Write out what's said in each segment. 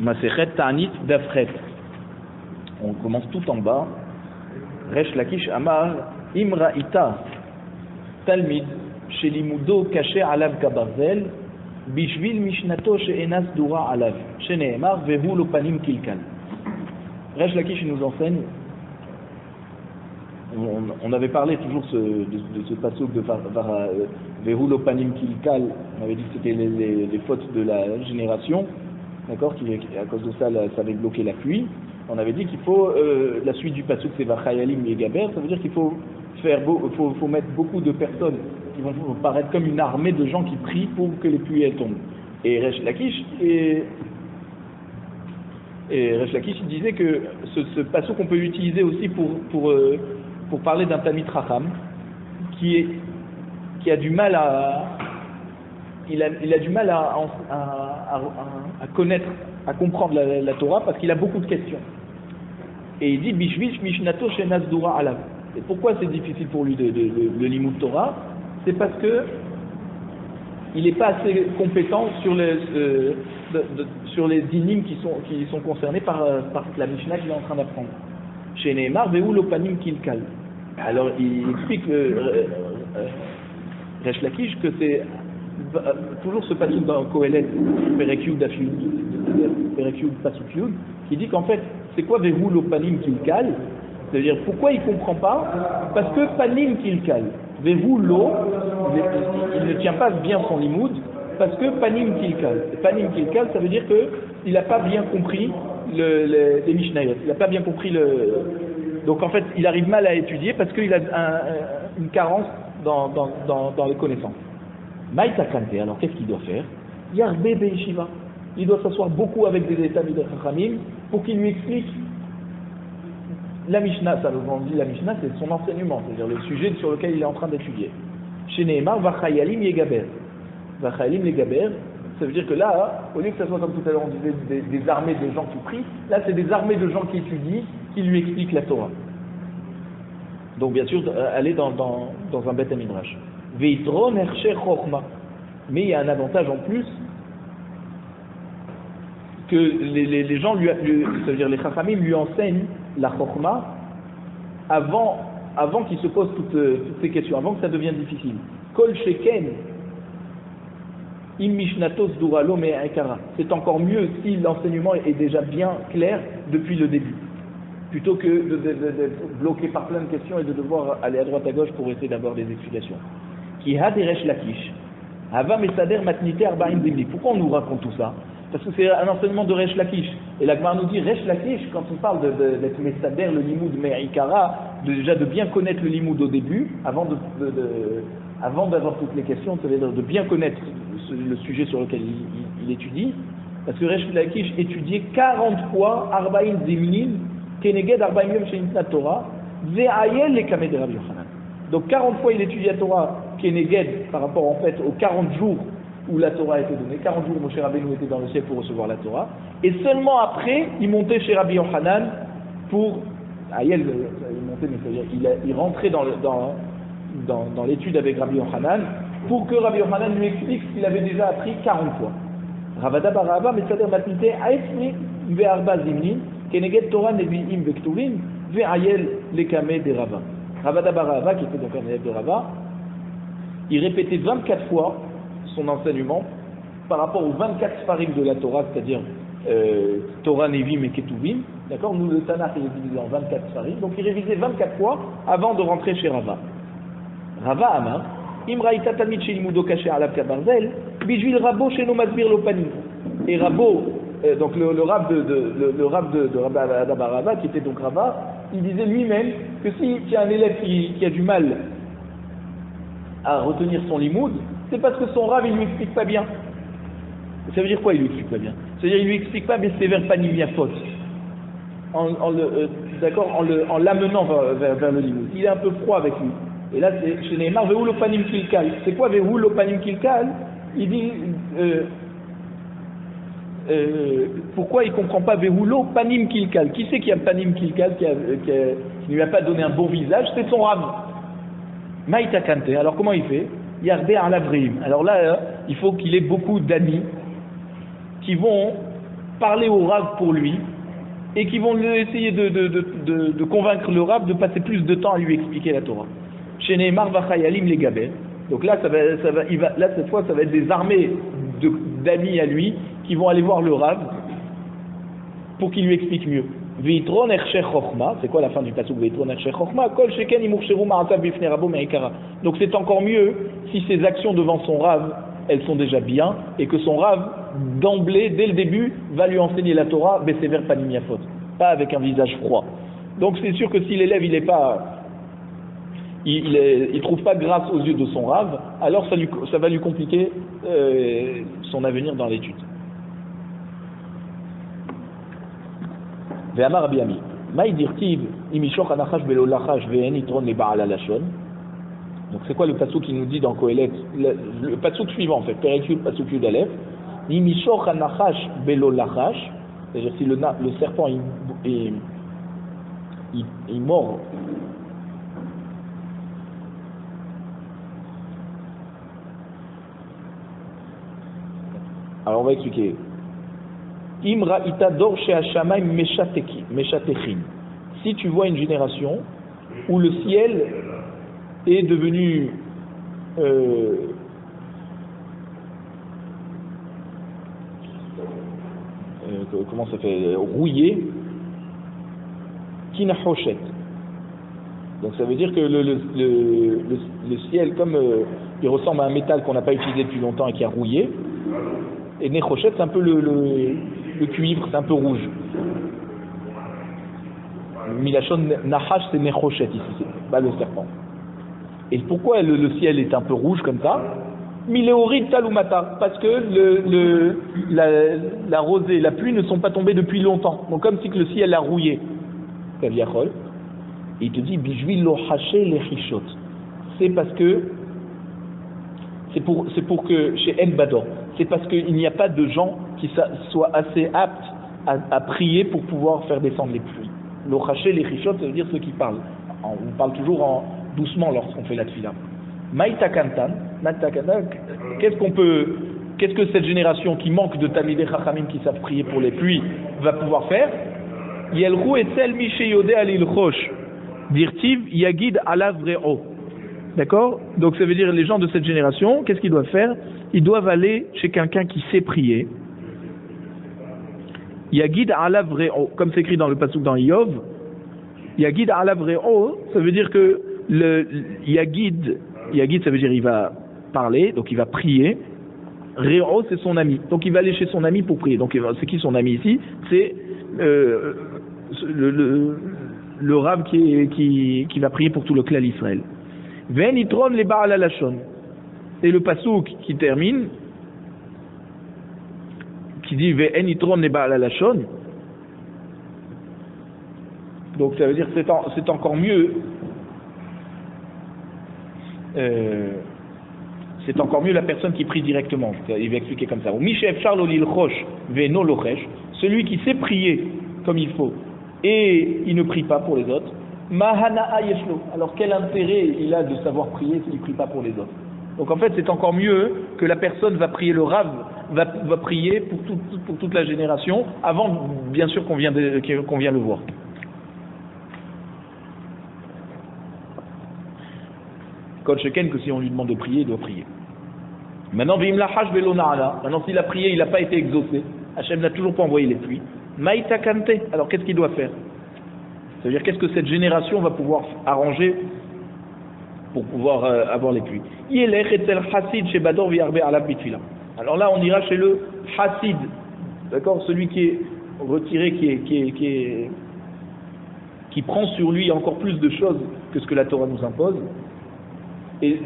Masechet Ta'anit Dafret. On commence tout en bas. Resh Lakish Amar Imra Ita Talmid Shelimudo Kaché Alav Kabarzel Bishvil Mishnato She'enas Dura Alav Sheneemar Vehu Lopanim Kilkan. Resh Lakish nous enseigne. On avait parlé toujours de ce passouk de Vehu Lopanim Kilkal. On avait dit que c'était les fautes de la génération, d'accord, qui à cause de ça, ça avait bloqué la pluie. On avait dit qu'il faut, la suite du passouk c'est Vachayalim et Gaber, ça veut dire qu'il faut mettre beaucoup de personnes qui vont paraître comme une armée de gens qui prient pour que les pluies elles tombent. Et Resh Lakish il disait que ce passouk on peut l'utiliser aussi pour parler d'un Talmid Chacham qui a du mal à connaître, à comprendre la Torah parce qu'il a beaucoup de questions. Et il dit Bishvish Mishnato Shenas Dura Alav. Et pourquoi c'est difficile pour lui le limud Torah? C'est parce que il n'est pas assez compétent sur les dynimes qui sont concernés par la Mishnah qu'il est en train d'apprendre. Chez Nehemar Vehu Lopanim Kilkal. Alors il explique Resh Lakish que c'est toujours ce pasuk dans Kohelet Perekyud Pasuk Yud qui dit qu'en fait c'est quoi Vehu Lopanim Kilkal, c'est-à-dire pourquoi il comprend pas, parce que Panim Kilkal Vehu Lo il ne tient pas bien son limoud parce que Panim Kilkal ça veut dire que il n'a pas bien compris les Mishnayot, il n'a pas bien compris donc en fait il arrive mal à étudier parce qu'il a une carence dans les connaissances. Maïta Kante, alors qu'est-ce qu'il doit faire? Yarbe Beishiva, il doit s'asseoir beaucoup avec des Talmid Chachamim pour qu'il lui explique la Mishnah. Ça on dit la Mishnah c'est son enseignement, c'est-à-dire le sujet sur lequel il est en train d'étudier. Chez Nehemar Vachayalim Yegaber, Vachayalim Yegaber, ça veut dire que là, au lieu que ça soit comme tout à l'heure on disait des armées de gens qui prient, là c'est des armées de gens qui étudient, qui lui expliquent la Torah. Donc bien sûr, aller dans un Beth Midrash. Veitron Hershe Chochma. Mais il y a un avantage en plus que les gens ça veut dire les Chachamim lui enseignent la Chochma avant qu'il se pose toutes ces questions, avant que ça devienne difficile. Kol Sheken Im Mishnatos Duralo Me'ekara. C'est encore mieux si l'enseignement est déjà bien clair depuis le début, plutôt que d'être bloqué par plein de questions et de devoir aller à droite à gauche pour essayer d'avoir des explications. Qui a des Resh Lakish. Hava Mesader Matnite Arba'im Dimli. Pourquoi on nous raconte tout ça? Parce que c'est un enseignement de Resh Lakish. Et la Gemara nous dit Resh Lakish, quand on parle d'être Mesader, le limoud Me'ikara, déjà de bien connaître le limoud au début, avant d'avoir toutes les questions, c'est-à-dire de bien connaître le sujet sur lequel il étudie. Parce que Resh Lakish étudiait 40 fois Arba'im Dimli. Keneged Arba'im Yom She'nitna Torah, Ve'ayel le Kameh de Rabbi Yochanan. Donc 40 fois il étudie la Torah, Keneged, par rapport en fait aux 40 jours où la Torah a été donnée. 40 jours Moshe Rabbeinu était dans le ciel pour recevoir la Torah. Et seulement après, il montait chez Rabbi Yochanan pour... Ayel, il montait, mais c'est-à-dire il rentrait dans l'étude avec Rabbi Yochanan pour que Rabbi Yochanan lui explique ce qu'il avait déjà appris 40 fois. Ravada Baraba, Mesader Matnite, Aesmi, Ve'arba Zimni, Keneged Torah Nevi'im Vektuvim, Ve'ayel Lekame de Rava. Ravada Barava, qui était donc un élève de Rava, il répétait 24 fois son enseignement par rapport aux 24 sfarim de la Torah, c'est-à-dire Torah, Nevim et Ketuvim. D'accord? Nous, le Tanakh est divisé en 24 sfarim, donc il révisait 24 fois avant de rentrer chez Rava. Rava Amar, Imraïta Talmid Shelimudo Kaché Alav Kabarzel, Bijvil Rabo Sheno Masbir Lopanim. Et Rabo, donc le rab de Rabbi Barava, qui était donc Rava, il disait lui-même que s'il y a un élève qui a du mal à retenir son limoud, c'est parce que son rab il lui explique pas bien. Ça veut dire quoi il lui explique pas bien? C'est-à-dire il lui explique pas mais c'est vers Panimia faute. En l'amenant vers le limoud. Il est un peu froid avec lui. Et là c'est chez Nehemar Vehu Lopanim Kilkal. C'est quoi Vehu Lopanim Kilkal? Il dit pourquoi il ne comprend pas Vehulo Panim Kilkal? Qui c'est qui a Panim Kilkal qui ne lui a pas donné un beau visage? C'est son rab. Maïta Kante. Alors comment il fait? Yarbe Alavrim. Alors là, il faut qu'il ait beaucoup d'amis qui vont parler au Rav pour lui et qui vont essayer de convaincre le Rav de passer plus de temps à lui expliquer la Torah. Chez Neymar Vachayalim les Gabel. Donc là, là, cette fois, ça va être des armées d'amis à lui qui vont aller voir le Rav pour qu'il lui explique mieux. Veitron ershech chochma, c'est quoi la fin du pasuk Veitron ershech chochma? Kol sheken imurcheru ma'atav bifnei rabo me'ikara. Donc c'est encore mieux si ses actions devant son Rav, elles sont déjà bien, et que son Rav, d'emblée, dès le début, va lui enseigner la Torah, besever panim yafot, pas avec un visage froid. Donc c'est sûr que si l'élève il trouve pas grâce aux yeux de son Rav, alors ça va lui compliquer son avenir dans l'étude. Ve'amar Rabbi Ami, maï dirtiv imishoch anachash belo lachash ve'en itron le ba'al alashon. Donc c'est quoi le pasuk qui nous dit dans Kohelet, le pasuk suivant en fait, Perek Yud pasuk Yud Aleph, imishoch anachash belo lachash, c'est-à-dire si le serpent il mord. Alors on va expliquer. Imra itador she'ashamayim meshatechin. Si tu vois une génération où le ciel est devenu comment ça fait rouillé, kinahoshet. Donc ça veut dire que le ciel, comme il ressemble à un métal qu'on n'a pas utilisé depuis longtemps et qui a rouillé, et nechoshet c'est un peu le cuivre, c'est un peu rouge. Milachon nahash c'est nechoshet ici, c'est pas le serpent. Et pourquoi le ciel est un peu rouge comme ça? Miléorid talumata, parce que la rosée, la pluie ne sont pas tombées depuis longtemps. Donc comme si que le ciel a rouillé. Kaviachol. Et il te dit bijvil lo haché les chishot. C'est parce que c'est pour que chez El Bador, c'est parce qu'il n'y a pas de gens qui soient assez aptes à prier pour pouvoir faire descendre les pluies. Lo haché les chishot, ça veut dire ceux qui parlent. On parle toujours doucement lorsqu'on fait la tfila. Maïtakantan, qu'est-ce que cette génération qui manque de Talmidei Chachamim qui savent prier pour les pluies va pouvoir faire? Yelchou etzel mi sheyodeh alil chosh, dirtiv yagid alav re'o. D'accord? Donc ça veut dire les gens de cette génération, qu'est-ce qu'ils doivent faire? Ils doivent aller chez quelqu'un qui sait prier. Yagid alav re'o, comme c'est écrit dans le pasuk dans Iyov. Yagid alav re'o, ça veut dire que le Yagid, ça veut dire il va parler, donc il va prier. Re'o, c'est son ami. Donc il va aller chez son ami pour prier. Donc c'est qui son ami ici? C'est le Rav qui va prier pour tout le clan d'Israël. Ven itron le ba'al alashon. Et le pasuk qui termine, qui dit Ven itron le ba'al alashon. Donc ça veut dire que c'est encore mieux. C'est encore mieux la personne qui prie directement. Il va expliquer comme ça. Celui qui sait prier comme il faut et il ne prie pas pour les autres. Alors quel intérêt il a de savoir prier s'il ne prie pas pour les autres? Donc en fait c'est encore mieux que la personne va prier, le Rav va prier pour toute la génération avant bien sûr qu'on vient le voir. Que si on lui demande de prier, il doit prier. Maintenant, s'il a prié, il n'a pas été exaucé. Hachem n'a toujours pas envoyé les pluies. Maïtakante, alors qu'est-ce qu'il doit faire? C'est-à-dire, qu'est-ce que cette génération va pouvoir arranger pour pouvoir avoir les pluies? Alors là, on ira chez le Hassid, d'accord, celui qui est retiré, qui prend sur lui encore plus de choses que ce que la Torah nous impose. Et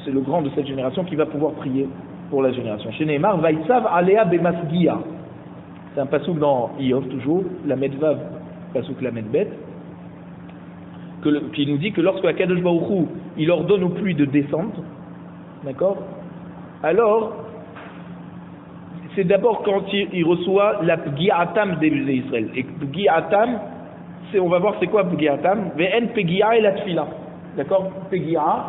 c'est le grand de cette génération qui va pouvoir prier pour la génération. Chez Neymar, Vaïtsav Alea Bemasgia. C'est un pasouk dans Iyov, toujours, la Medvav, pasouk la Medbet, qui nous dit que lorsque la Kadosh Baruch Hu, il ordonne aux pluies de descendre, d'accord, alors, c'est d'abord quand il reçoit la Pgiatam d'Israël. Et Pgiatam, on va voir c'est quoi Pgiatam, Ve'en Pgia et la Tfila. D'accord? Pegia,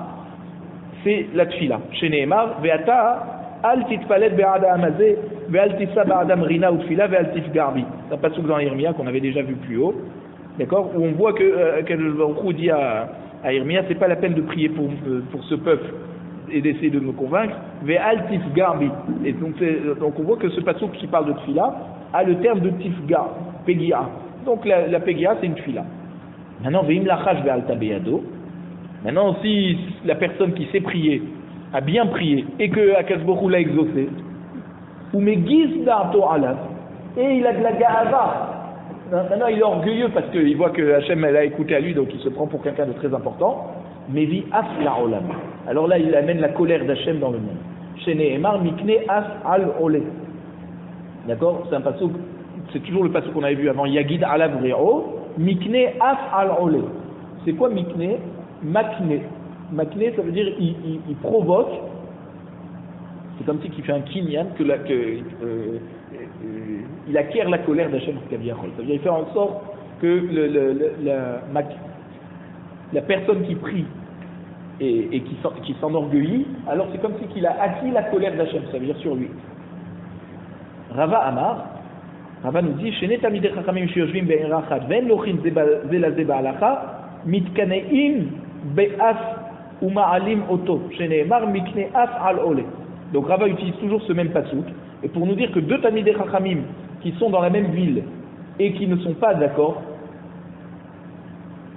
c'est la tfila. Chez Nehemar, Ve'ata Al titpalet be'ada amazé, ve'al titsa ba'adam rina ou tfila, ve'al tifgarbi. C'est un passage dans Irmia qu'on avait déjà vu plus haut, d'accord, où on voit que Baruch dit à Irmia, c'est pas la peine de prier pour ce peuple et d'essayer de me convaincre, ve'al tifgarbi. Et donc on voit que ce passage qui parle de tfila a le terme de tifgar, pegia. Donc la pegia c'est une tfila. Maintenant, ve'im lachash ve'al tabeyado. Maintenant, si la personne qui sait prier a bien prié et que Akadosh Baruch Hu l'a exaucé, ou megiz da'ato alav, et il a de la ga'ava. Maintenant, il est orgueilleux parce qu'il voit que Hachem l'a écouté à lui, donc il se prend pour quelqu'un de très important. Mais vi af la'olam. Alors là, il amène la colère d'Hachem dans le monde. Shene emar mikne af al ole. D'accord? C'est un passouk, c'est toujours le passouk qu'on avait vu avant. Yagid alav re'o, mikne af al ole. C'est quoi mikne? Makne. Makne, ça veut dire il provoque. C'est comme si il fait un kinyan il acquiert la colère d'Hachem Kaviachol. Ça veut dire il fait en sorte que la personne qui prie et qui s'enorgueillit, alors c'est comme si il a acquis la colère d'Hachem, ça veut dire sur lui. Rava Amar, Rava nous dit, Shene tamidei chachamim sheyoshvim be'era achad ve'en lochin ze laze ba'alacha mitkaneim be'af uma'alim oto shene'emar mikne af al ole. Donc Rava utilise toujours ce même passouk, et pour nous dire que deux tamidei chachamim qui sont dans la même ville et qui ne sont pas d'accord,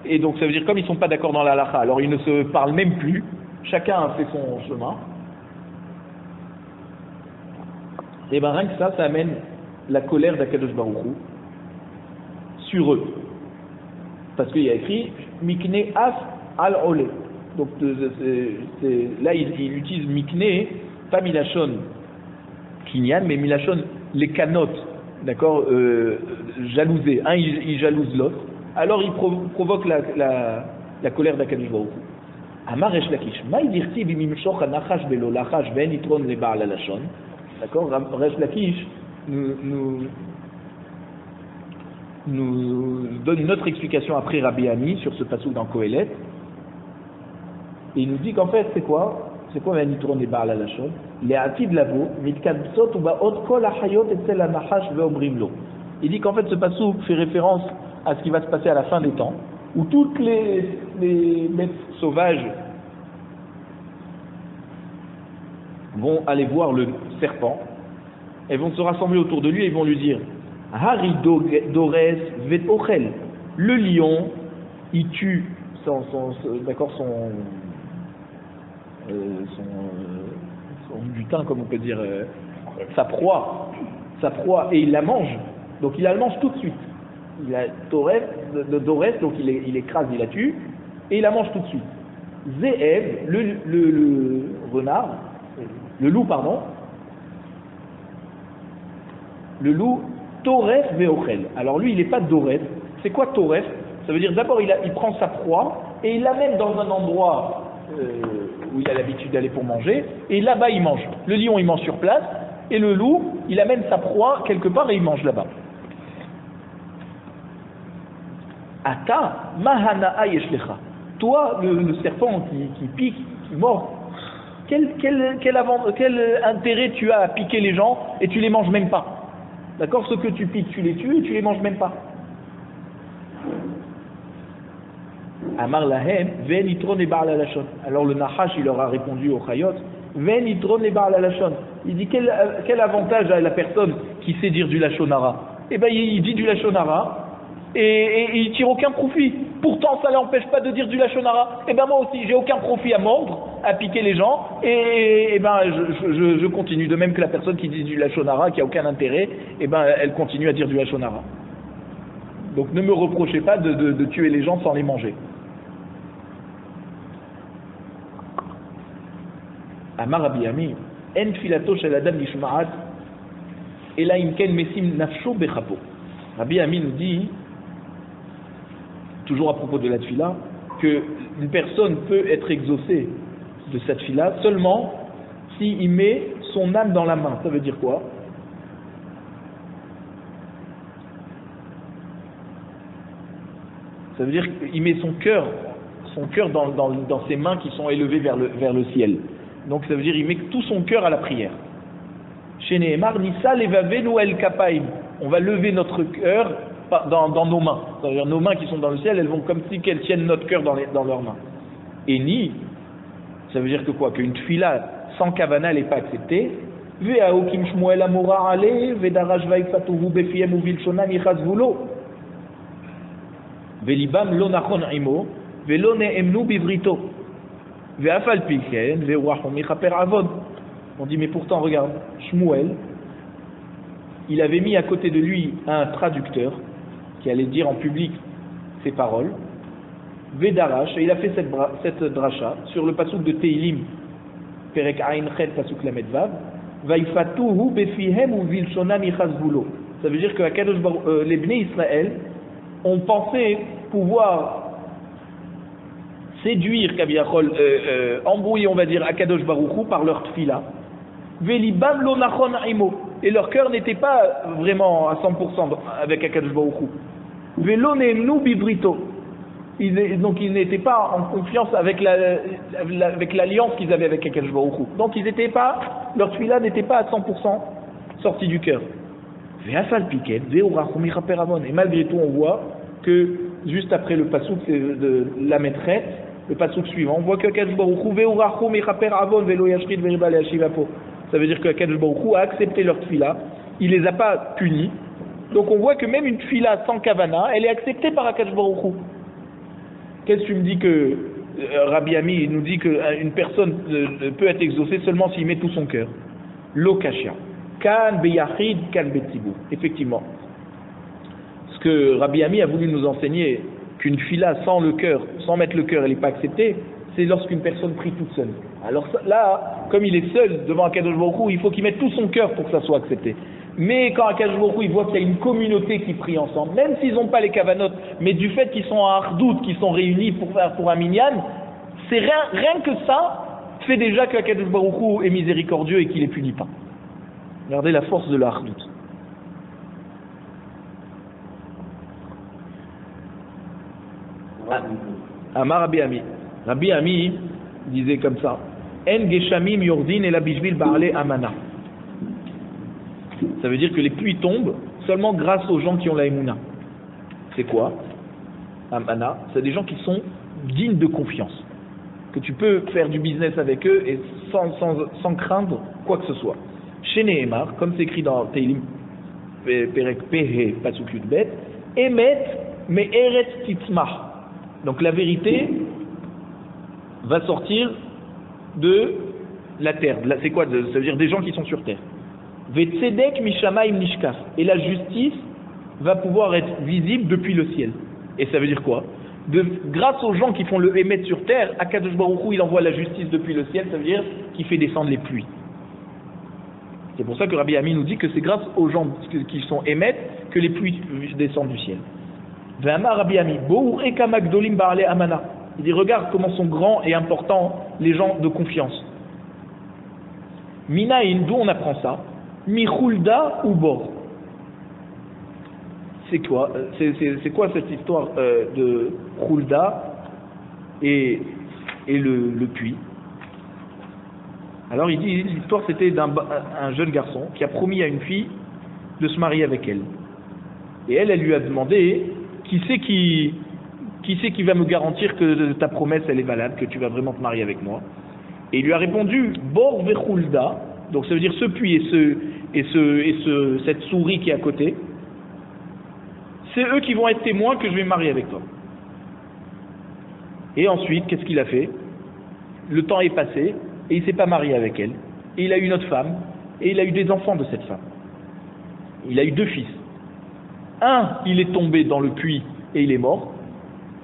et donc ça veut dire comme ils ne sont pas d'accord dans la halakha, alors ils ne se parlent même plus, chacun a fait son chemin, et bien rien que ça amène la colère d'Akadosh Baruch Hu sur eux, parce qu'il y a écrit mikne af al ole. Donc là il utilise mikne, pas milachon kinyan, mais milachon les canotes, d'accord, jalousé. Un il jalouse l'autre, alors il provoque la colère d'Akadosh Baruch Hu. Amar Resh Lakish, maï dirti bimimshoch anachash belo lachash ben itron le ba'al alashon. D'accord, Resh Lakish nous donne une autre explication après Rabbi Ami sur ce passage dans Kohelet. Et il nous dit qu'en fait, c'est quoi ben itron le ba'al alashon? Les atid lavo, mitkabsot ou ba'ot kol achayot etzel anachash ve'omrim lo. Il dit qu'en fait, ce passage fait référence à ce qui va se passer à la fin des temps, où toutes les bêtes sauvages vont aller voir le serpent, elles vont se rassembler autour de lui et ils vont lui dire Hari Dores Vet Ochel. Le lion, il tue son butin, comme on peut dire, sa proie, et il la mange. Donc il la mange tout de suite. Il a Dorès, donc il écrase, il la tue, et il la mange tout de suite. Ze'ev, le renard, le loup, pardon, le loup, Toref ve'ochel. Alors lui, il n'est pas Dorès. C'est quoi Toref? Ça veut dire d'abord, il prend sa proie, et il l'amène dans un endroit où il a l'habitude d'aller pour manger, et là-bas, il mange. Le lion, il mange sur place, et le loup, il amène sa proie quelque part, et il mange là-bas. Ata mahana yeshlecha. Toi, le serpent qui pique, qui mord, quel intérêt tu as à piquer les gens et tu les manges même pas? D'accord? Ce que tu piques, tu les tues et tu les manges même pas. Amar lahem ven itron et ba'al alashon. Alors le Nahash il leur a répondu au Chayot, ven itron et ba'al alashon. Il dit quel avantage a la personne qui sait dire du lashon hara? Eh ben il dit du lashon hara. Et il tire aucun profit. Pourtant, ça ne l'empêche pas de dire du lashon hara. Et ben moi aussi, j'ai aucun profit à mordre, à piquer les gens, et ben je continue. De même que la personne qui dit du lashon hara, qui a aucun intérêt, et ben elle continue à dire du lashon hara. Donc ne me reprochez pas de tuer les gens sans les manger. Amar Rabbi Ami, en filato shel adam nishma'at, ela imken mesim nafsho bechapo. Rabbi Ami nous dit, toujours à propos de la tfila, qu'une personne peut être exaucée de cette tfila seulement s'il met son âme dans la main. Ça veut dire quoi? Ça veut dire qu'il met son cœur dans ses mains qui sont élevées vers le ciel. Donc ça veut dire qu'il met tout son cœur à la prière. Chez Nehemar, Nissa levavenu el kapaim. On va lever notre cœur dans nos mains. C'est-à-dire nos mains qui sont dans le ciel, elles vont comme si qu'elles tiennent notre cœur dans leurs mains. Et ni, ça veut dire que quoi? Qu'une tfila sans kavana, elle n'est pas acceptée. Ve'aokim shmuel amora ale, ve'darash vaifatuhu befiem uvilshonam yichazvulo. Ve'libam lo nachon imo, ve'lo ne'emnu bivrito. Ve'afal piken, ve'uachom yichaper avod. On dit, mais pourtant, regarde, Shmuel, il avait mis à côté de lui un traducteur qui allait dire en public ses paroles, Vedarash, et il a fait cette dracha sur le pasuk de Teilim, Perek Ain Chet pasuk Lamed Vav, Vaifatuhu befihem ou vilshonam yichazvulo. Ça veut dire que les Bnei Israël ont pensé pouvoir séduire, embrouiller, on va dire, Akadosh Baruch Hu par leur tfila. Velibam lo nachon imo. Et leur cœur n'était pas vraiment à 100% avec Akadosh Baruch Hu. Velo ne'emnu bibrito. Donc ils n'étaient pas en confiance avec l'alliance qu'ils avaient avec Akadosh Baruch Hu. Donc ils n'étaient pas, leur tfila n'était pas à 100% sorti du cœur. Ve'afal piken, ve'urachum yichaper avon. Et malgré tout, on voit que juste après le pasuk de la maîtresse, le pasuk suivant, on voit que Akadosh Baruch Hu ve'urachum yichaper avon ve'lo yashrid ve'riba le'ashivapo. Ça veut dire que Akadosh Baruch Hu a accepté leur tfila, il les a pas punis. Donc on voit que même une tfila sans kavana, elle est acceptée par Akadosh Baruch Hu. Qu'est-ce que tu me dis que Rabbi Ami nous dit qu'une personne peut être exaucée seulement s'il met tout son cœur? Lo kashia. Kan beyachid, kan betzibur. Effectivement. Ce que Rabbi Ami a voulu nous enseigner, qu'une tfila sans le cœur, sans mettre le cœur, elle n'est pas acceptée, c'est lorsqu'une personne prie toute seule. Alors là, comme il est seul devant Akadosh Baruch Hu, il faut qu'il mette tout son cœur pour que ça soit accepté. Mais quand Akadosh Baruch Hu, il voit qu'il y a une communauté qui prie ensemble, même s'ils n'ont pas les kavanot, mais du fait qu'ils sont en hardout, qu'ils sont réunis pour un minyan, c'est rien que ça fait déjà que Akadosh Baruch Hu est miséricordieux et qu'il les punit pas. Regardez la force de la hardout. Amar Rabbi Ami. Rabbi Ami disait comme ça, En geshamim yordin et la bishvil ba'ale amana. Ça veut dire que les pluies tombent seulement grâce aux gens qui ont la émouna. C'est quoi? Amana, c'est des gens qui sont dignes de confiance, que tu peux faire du business avec eux et sans craindre quoi que ce soit. Chez Nehemar, comme c'est écrit dans Teilim Perek Pehe Pasuk Yudbet, Emet me eretz titzmah. Donc la vérité va sortir de la terre. C'est quoi? Ça veut dire des gens qui sont sur terre. Vetzedek mishamaim nishkaf. Et la justice va pouvoir être visible depuis le ciel. Et ça veut dire quoi? Grâce aux gens qui font le émet sur terre, Akadosh Baruch Hu, il envoie la justice depuis le ciel, ça veut dire qu'il fait descendre les pluies. C'est pour ça que Rabbi Ami nous dit que c'est grâce aux gens qui sont émettent que les pluies descendent du ciel. Ve'amar Rabbi Ami, Bo'u ekama gdolim ba'ale amana. Il dit, regarde comment sont grands et importants les gens de confiance. Minaïn, d'où on apprend ça? Michulda ou Bor. C'est quoi? C'est quoi cette histoire de Chulda et le puits? Alors il dit, l'histoire c'était un jeune garçon qui a promis à une fille de se marier avec elle. Et elle lui a demandé, qui c'est qui va me garantir que ta promesse elle est valable, que tu vas vraiment te marier avec moi? Et il lui a répondu, Bor vechulda, donc ça veut dire ce puits et cette souris qui est à côté, c'est eux qui vont être témoins que je vais me marier avec toi. Et ensuite, qu'est-ce qu'il a fait? Le temps est passé, et il ne s'est pas marié avec elle. Et il a eu une autre femme, et il a eu des enfants de cette femme. Il a eu 2 fils. Un, il est tombé dans le puits et il est mort.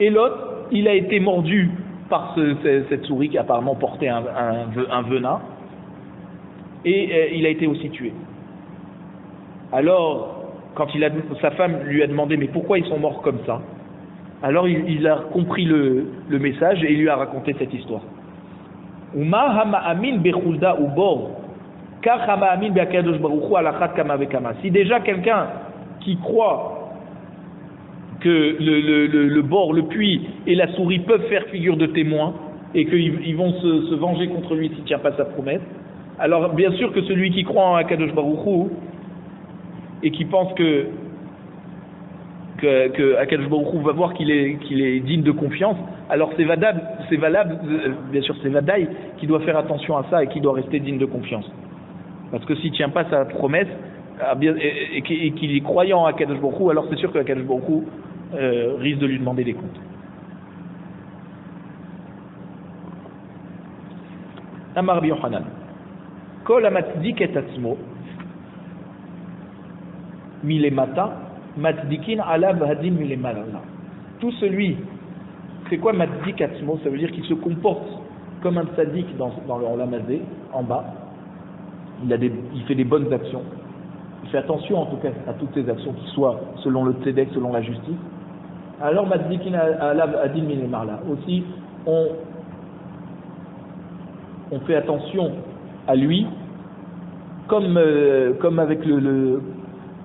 Et l'autre, il a été mordu par cette souris qui apparemment portait un venin. Et il a été aussi tué. Alors, quand sa femme lui a demandé mais pourquoi ils sont morts comme ça, alors il a compris le message et il lui a raconté cette histoire. Si déjà quelqu'un qui croit que le bord, le puits et la souris peuvent faire figure de témoin et qu'ils vont se venger contre lui s'il ne tient pas sa promesse, Alors bien sûr que celui qui croit en Akadosh Baruch Hu et qui pense que Akadosh Baruch Hu va voir qu'il est digne de confiance, alors c'est valable, bien sûr c'est Vadaï qui doit faire attention à ça et qui doit rester digne de confiance. Parce que s'il ne tient pas sa promesse et qu'il est croyant à Akadosh Baruch Hu, alors c'est sûr que Akadosh Baruch Hu risque de lui demander des comptes. Amar Rabbi Yochanan, Kol hamatzik et atzmo milemata matzikin alav hadim milemala. Tout celui, c'est quoi matzik atzmo? Ça veut dire qu'il se comporte comme un tzaddik dans le olam hazé, en bas. Il fait des bonnes actions. Il fait attention en tout cas à toutes ses actions qui soient selon le tzedek, selon la justice. Alors matzikin alav hadim milemala. Aussi, on fait attention à lui, comme avec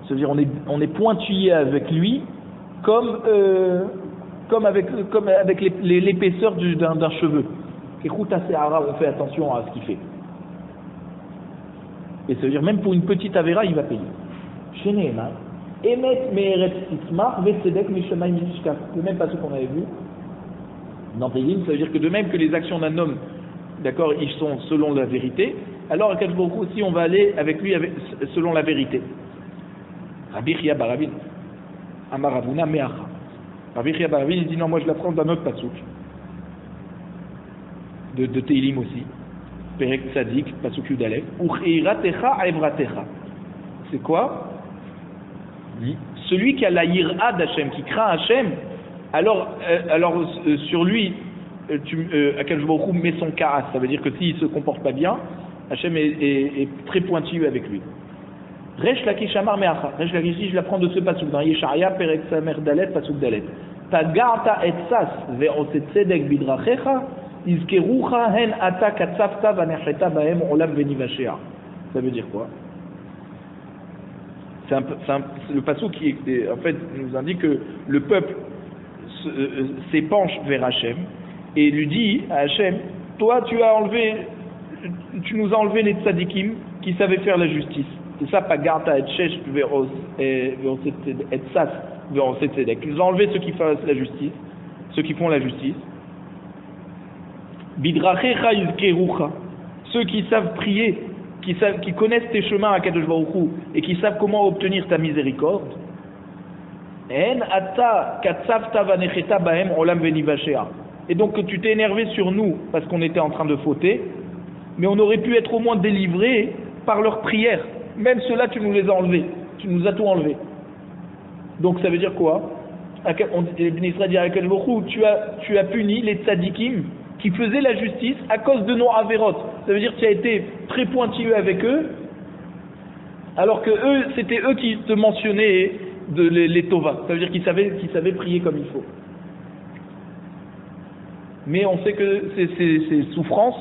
c'est-à-dire on est pointillé avec lui, comme avec l'épaisseur d'un cheveu. On fait attention à ce qu'il fait. Et ça veut dire même pour une petite avéra, il va payer. Le même passage qu'on avait vu dans Tehillim, ça veut dire que de même que les actions d'un homme, d'accord, ils sont selon la vérité, alors à Akadosh Baruch Hu aussi on va aller avec lui selon la vérité. Rabbi Chia bar Rabin Amar Ravuna Meacha. Rabbi Chia bar Rabin il dit non, moi je la prends d'un autre pasuk de Tehillim aussi, Perek Tzadik, pasuk Yudalef, Uchiratecha Evratecha. C'est quoi? Celui qui a la yir'a d'Hachem, qui craint Hachem, alors sur lui Akadosh Baruch Hu met son karas, ça veut dire que s'il se comporte pas bien, Hachem est très pointilleux avec lui. Resh Lakish Amar Meacha. Resh Lakish, je la prends de ce pasuk dans Yesharia Perek Samer Dalet pasuk Dalet. Tagarta et sas ve'oset tzedek bidrachecha izkerucha hen ata katzafta vanecheta bahem olam venivashea. Ça veut dire quoi? Le pasuk qui en fait nous indique que le peuple s'épanche vers Hachem et lui dit à Hachem, toi tu nous as enlevé les tzadikim qui savaient faire la justice. C'est ça, Pagarta et Shesh et Sas ve'oset tzedek. Ils nous ont enlevé ceux qui font la justice, ceux qui font la justice. Bidrachecha yizkerucha, ceux qui savent prier, qui connaissent tes chemins à Kadosh Baruch Hu et qui savent comment obtenir ta miséricorde. En ata katzavta vanecheta bahem olam venivashea. Et donc tu t'es énervé sur nous parce qu'on était en train de fauter, mais on aurait pu être au moins délivrés par leur prière. Même ceux-là, tu nous les as enlevés. Tu nous as tout enlevé. Donc ça veut dire quoi? Ibn Israël dit à Akadosh Baruch Hu, tu as puni les tzadikim qui faisaient la justice à cause de nos avérotes. Ça veut dire que tu as été très pointilleux avec eux, alors que eux, c'était eux qui te mentionnaient les tovas. Ça veut dire qu'ils savaient prier comme il faut. Mais on sait que ces souffrances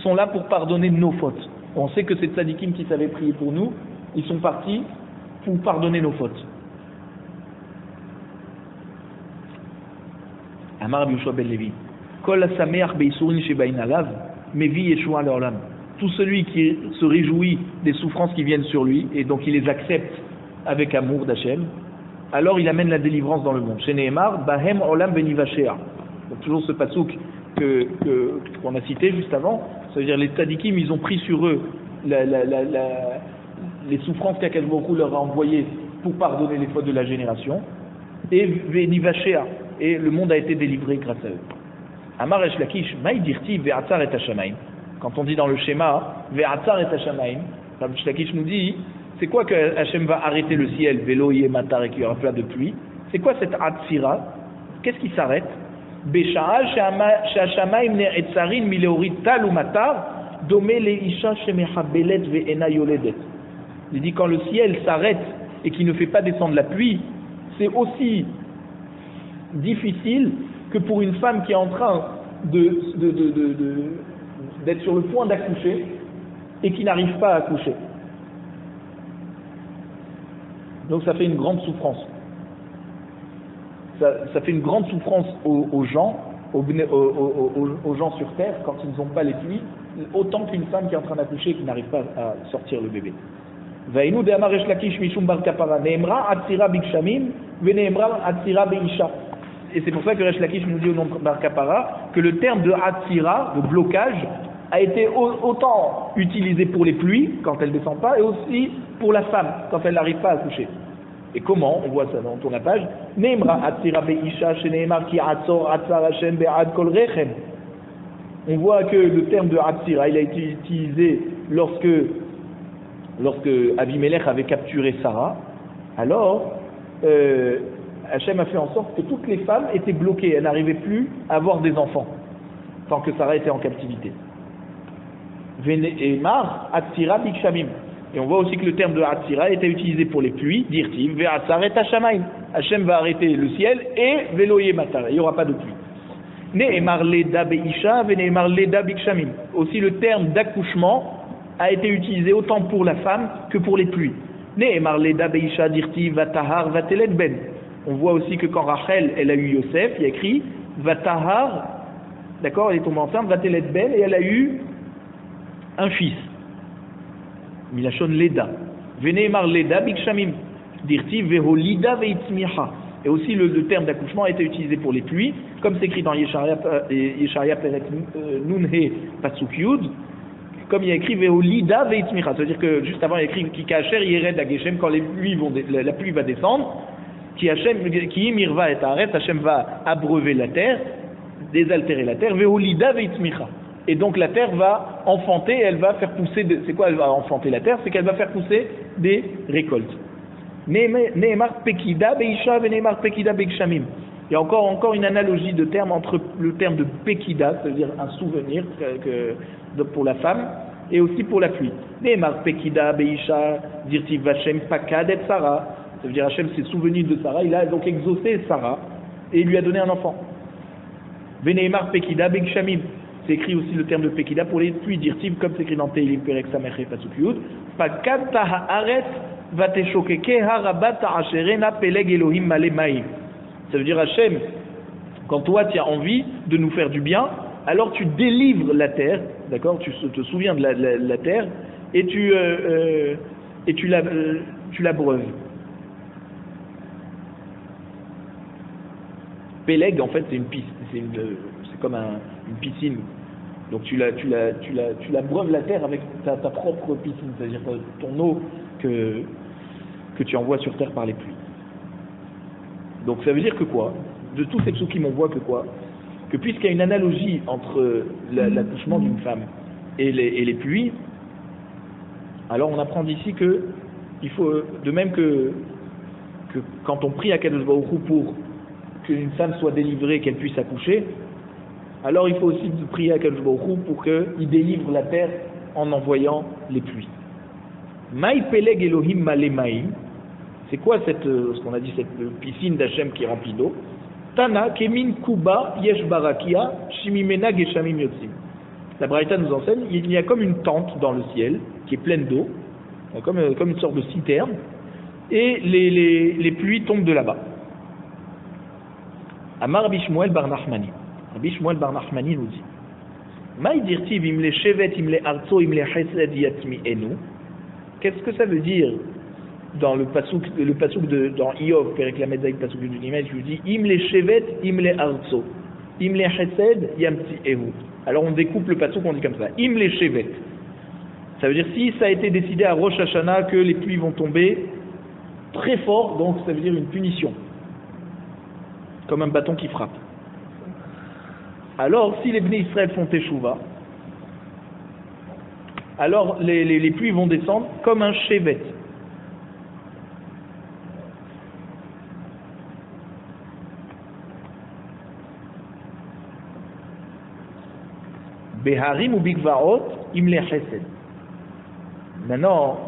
sont là pour pardonner nos fautes. On sait que ces tzadikim qui savaient prier pour nous, ils sont partis pour pardonner nos fautes. Amar Rabbi Yoshua ben Levi, Kol hasameach beisurin shebain alav, mevi yeshua leolam. Tout celui qui se réjouit des souffrances qui viennent sur lui, et donc il les accepte avec amour d'Hachem, alors il amène la délivrance dans le monde. Chez Nehemar, bahem olam venivashea. Donc toujours ce pasuk qu'on a cité juste avant, ça veut dire les tzadikim, ils ont pris sur eux les souffrances qu'Akadosh Baruch Hu leur a envoyées pour pardonner les fautes de la génération, et venivashea, et le monde a été délivré grâce à eux. Amar Resh Lakish, maï dirti ve'atzar et hashamaim. Quand on dit dans le schéma ve'atzar et hashamaim, Resh Lakish nous dit, c'est quoi que Hachem va arrêter le ciel, vélo matar, et qu'il y aura plein de pluie? C'est quoi cette atzira? Qu'est-ce qui s'arrête? Besha'al she'hashamaim ne'etzarin mileorit tal ou matar domé le'isha shemechabelet ve'ena yoledet. Il dit quand le ciel s'arrête et qu'il ne fait pas descendre la pluie, c'est aussi difficile que pour une femme qui est en train d'être sur le point d'accoucher et qui n'arrive pas à accoucher. Donc ça fait une grande souffrance. Ça fait une grande souffrance aux gens aux gens sur terre quand ils n'ont pas les pluies, autant qu'une femme qui est en train d'accoucher et qui n'arrive pas à sortir le bébé. Vaïnou de Amar Resh Lakish Mishum Bar Kapara Neemra Atzira Bikshamim Veneemra Atzira Beisha. Et c'est pour ça que Resh Lakish nous dit au nom de Bar Kapara que le terme de Atzira, de blocage, a été autant utilisé pour les pluies quand elles ne descendent pas et aussi pour la femme quand elle n'arrive pas à accoucher. Et comment? On voit ça dans ton page. Neemra Atzira Beisha Sheneemar Ki Atzor Atzar Hashem Be'ad Kol Rechem. On voit que le terme de Atzira, il a été utilisé lorsque Abimelech avait capturé Sarah. Alors Hachem a fait en sorte que toutes les femmes étaient bloquées, elles n'arrivaient plus à avoir des enfants tant que Sarah était en captivité. Ve'emar Atzira Bikshamim. Et on voit aussi que le terme de Atzira était utilisé pour les pluies, dirtiv, Ve'atzar et Hashamayim. Hachem va arrêter le ciel et Veloye Matar, il n'y aura pas de pluie. Ne'emar Leda Beisha, Ve'emar Leda Bikshamim. Aussi le terme d'accouchement a été utilisé autant pour la femme que pour les pluies. Ne'emar Leda Beisha dirtiv, Vatahar Vatelet Ben. On voit aussi que quand Rachel elle a eu Yosef, il y a écrit Vatahar, d'accord, elle est tombée enceinte, Vatelet Ben, et elle a eu un fils. Milachon Leda. Veneemar Leda Bikshamim. Dirti Veholida Veitzmiha. Et aussi le terme d'accouchement a été utilisé pour les pluies, comme c'est écrit dans Yesharia Perek Nunhe Pasuk Yud, comme il y a écrit Veholida Veitzmiha. C'est-à-dire que juste avant il y a écrit Kikacher Yered Ageshem, quand la pluie va descendre, Ki Mirva et Aret, Hachem va abreuver la terre, désaltérer la terre, Veholida Veitzmiha. Et donc la terre va enfanter, elle va faire pousser, c'est quoi elle va enfanter la terre? C'est qu'elle va faire pousser des récoltes. Neemar Pekida Beisha ve Neemar Pekida Beishamim. Il y a encore une analogie de terme entre le terme de Pekida, c'est-à-dire un souvenir pour la femme, et aussi pour la pluie. Neemar Pekida Beisha dirtiv Hashem Pakad et Sarah. Ça veut dire Hashem s'est souvenu de Sarah, il a donc exaucé Sarah et il lui a donné un enfant. Veneemar Pekida Beishamim. C'est écrit aussi le terme de Pekida pour les pluies dirtiv, comme c'est écrit dans Teilim Perek Sameche Pasuk Yud. Pakad Tahaaret Vateshokeke Harabat Asherena Peleg Elohim Male Maïm. Ça veut dire Hachem, quand toi tu as envie de nous faire du bien, alors tu délivres la terre, d'accord, tu te souviens de la terre et tu l'abreuves. Peleg en fait c'est une piste, c'est comme une piscine. Donc tu l'abreuves la terre avec ta propre piscine, c'est-à-dire ton eau que tu envoies sur terre par les pluies. Donc ça veut dire que quoi? De tous ces psukim on voit que quoi? Que puisqu'il y a une analogie entre l'accouchement d'une femme et les pluies, alors on apprend d'ici que il faut, de même que quand on prie à Kadosh Baruch Hu pour qu'une femme soit délivrée, qu'elle puisse accoucher, alors il faut aussi prier à Kadosh Baruch Hu pour qu'il délivre la terre en envoyant les pluies. Maï Peleg Elohim Male Maïm, c'est quoi ce qu'on a dit, cette piscine d'Hachem qui est remplie d'eau? Tana Kemin Kuba Yesh Barakia Shimimena Geshamim Yotzim. La Braïta nous enseigne, il y a comme une tente dans le ciel qui est pleine d'eau, comme une sorte de citerne, et les pluies tombent de là-bas. Amar Rabbi Shmuel Bar Nachmani. Rabbi Shmuel Bar Nachmani nous dit Maï dirtiv imle shevet imle arzo imle chesed yatmi enu. Qu'est-ce que ça veut dire dans le pasuk dans Iyov, Perek Lamed Zayin pasuk du Nimet, je vous dis imle shevet imle arzo imle chesed yamti enu. Alors on découpe le pasuk, on dit comme ça imle shevet. Ça veut dire si ça a été décidé à Rosh Hashanah que les pluies vont tomber très fort, donc ça veut dire une punition, comme un bâton qui frappe. Alors, si les Bnei Israël font Teshuvah, alors les pluies vont descendre comme un shevet. Beharim ou Bigvaot, imle chesed. Maintenant,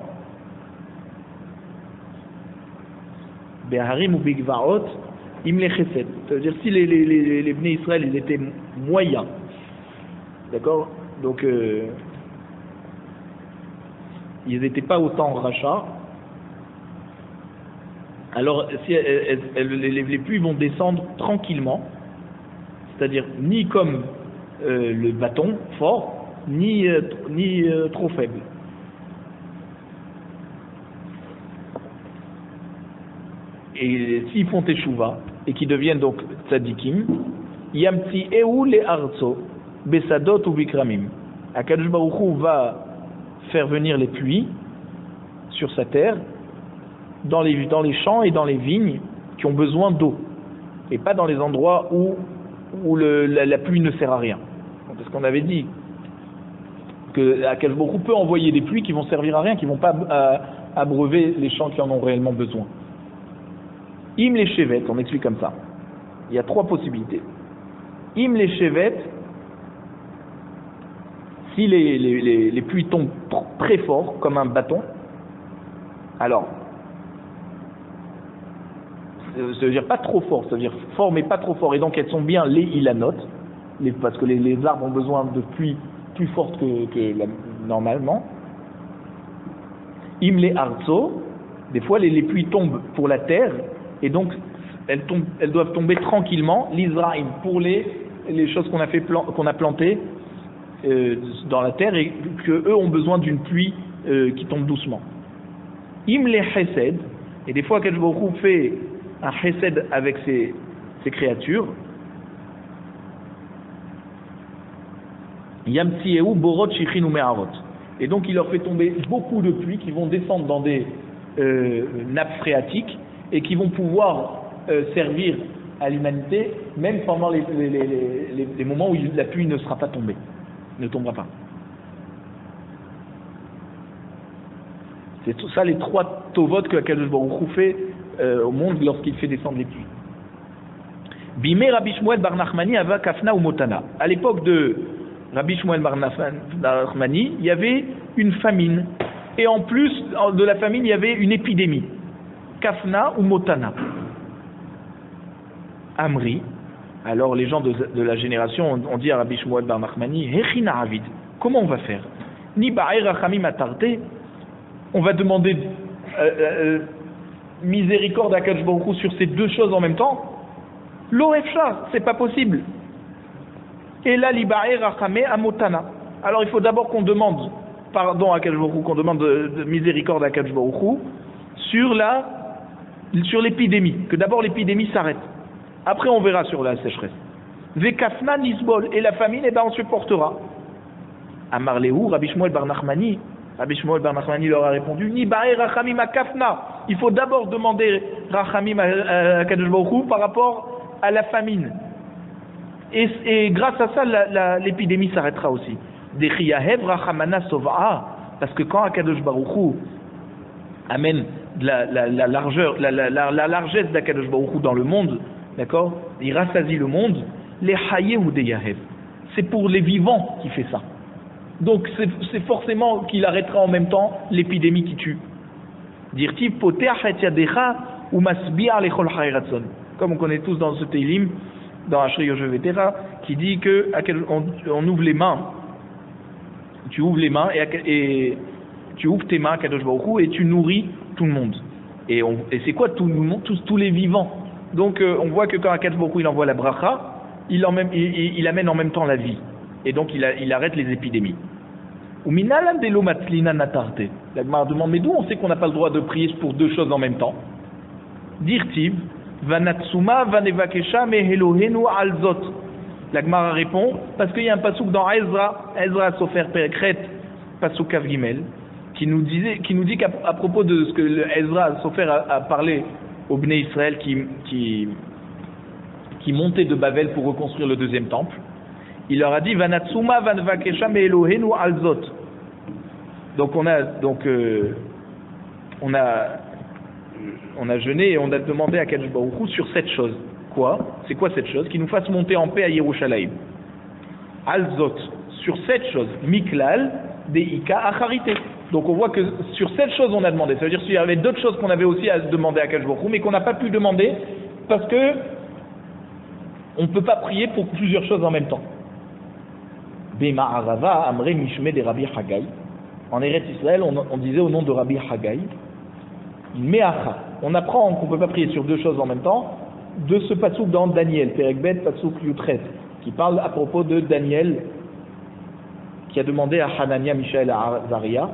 Beharim ou Bigvaot, imle chesed. Ça veut dire si les Bnei Israël ils étaient moyens, d'accord, donc ils n'étaient pas autant rachats, alors si les pluies vont descendre tranquillement, c'est-à-dire ni comme le bâton fort, ni trop faible. Et s'ils font teshuva et qu'ils deviennent donc tzadikim, yamti ehu le arzo besadot ou bikramim. Akadosh Baruch Hu va faire venir les pluies sur sa terre, dans les champs et dans les vignes qui ont besoin d'eau, et pas dans les endroits où la pluie ne sert à rien. Parce qu'on avait dit que Akadosh Baruch Hu peut envoyer des pluies qui vont servir à rien, qui vont pas abreuver les champs qui en ont réellement besoin. Im les chevet, on explique comme ça. Il y a trois possibilités. Im les chevet, si les pluies tombent très fort, comme un bâton, alors, ça veut dire pas trop fort, ça veut dire fort mais pas trop fort, et donc elles sont bien les ilanot, parce que les arbres ont besoin de pluie plus forte que normalement. Im les arzo, des fois les pluies tombent pour la terre, et donc elles doivent tomber tranquillement, l'Israïm, pour les choses qu'on a plantées dans la terre, et que eux ont besoin d'une pluie qui tombe doucement. Im les chesed, et des fois Akadosh Baruch Hu fait un chesed avec ses créatures. Yamtieu borot shichin ou me'arot, et donc il leur fait tomber beaucoup de pluie qui vont descendre dans des nappes phréatiques et qui vont pouvoir servir à l'humanité même pendant les moments où la pluie ne sera pas tombée, ne tombera pas. C'est tout ça les trois tovot que Akadosh Baruch Hu fait au monde lorsqu'il fait descendre les pluies. Bimé Rabbi Shmuel bar Nachmani ava kafna ou motana. À l'époque de Rabbi Shmuel bar Nachmani, il y avait une famine, et en plus de la famine, il y avait une épidémie. Kafna ou motana. Amri. Alors les gens de la génération ont dit à Rabbi Shmuel bar Nachmani, Hechina Avid, comment on va faire? Ni ba'er rachamim atarte, on va demander miséricorde à Akadosh Baruch Hu sur ces deux choses en même temps. Lo efshar, c'est pas possible. Et là, liba'er rachamé amotana. Alors il faut d'abord qu'on demande pardon à Akadosh Baruch Hu, qu'on demande de miséricorde à Akadosh Baruch Hu sur l'épidémie, que d'abord l'épidémie s'arrête. Après on verra sur la sécheresse. Vekafna nisbol, et la famine, on supportera. Amar Lehu, Rabbi Shmuel bar Nachmani. Rabbi Shmuel bar Nachmani leur a répondu, Ni ba'er rachamim akafna. Il faut d'abord demander rachamim à Kadosh Baruch Hu par rapport à la famine. Et grâce à ça, l'épidémie s'arrêtera aussi. Dechiyahev rachamana sov'a. Parce que quand Akadosh Baruch Hu amène la largesse d'Akadosh Baruch Hu dans le monde, d'accord, il rassasie le monde, les hayé ou des yahev. C'est pour les vivants qui fait ça. Donc c'est forcément qu'il arrêtera en même temps l'épidémie qui tue. Dirtiv poteach et yadecha ou masbi'a lechol hayratson. Comme on connaît tous dans ce Teilim, dans Ashri Yojevetera, qui dit que on ouvre les mains, tu ouvres les mains et tu ouvres tes mains à Kadosh Baruch Hu et tu nourris tout le monde. Et c'est quoi tout le monde, tous les vivants. Donc on voit que quand Kadosh Baruch Hu il envoie la bracha, il amène en même temps la vie. Et donc il arrête les épidémies. Ou minalam de lo matlina natarte. La Gemara demande, mais d'où on sait qu'on n'a pas le droit de prier pour deux choses en même temps? Dirtiv vanatsuma vanevakesha mehelohenu alzot. La Gemara répond, parce qu'il y a un pasouk dans Ezra Sofer Perekret, pasouk Kav Gimel, qui nous dit qu'à propos de ce que Ezra Sofer a parlé aux Bnei Israël qui montaient de Babel pour reconstruire le deuxième temple, il leur a dit Vanatsuma vanvakesha mehelohenu alzot. Donc on a jeûné et on a demandé à Kadosh Baruch Hu sur cette chose. Quoi? C'est quoi cette chose? Qu'il nous fasse monter en paix à Yerushalayim. Alzot, sur cette chose. Miklal, Deika, Acharité. Donc on voit que sur cette chose on a demandé. Ça veut dire qu'il y avait d'autres choses qu'on avait aussi à demander à Kadosh Baruch Hu, mais qu'on n'a pas pu demander parce que on ne peut pas prier pour plusieurs choses en même temps. Bema Arava, Amre Mishme de Rabbi Haggai. En Eretz Israël, on disait au nom de Rabbi Haggai, Meacha. On apprend qu'on ne peut pas prier sur deux choses en même temps de ce pasouk dans Daniel, Perekbet, pasouk Yutret. qui parle à propos de Daniel, qui a demandé à Hanania, Mishaël et Azaria,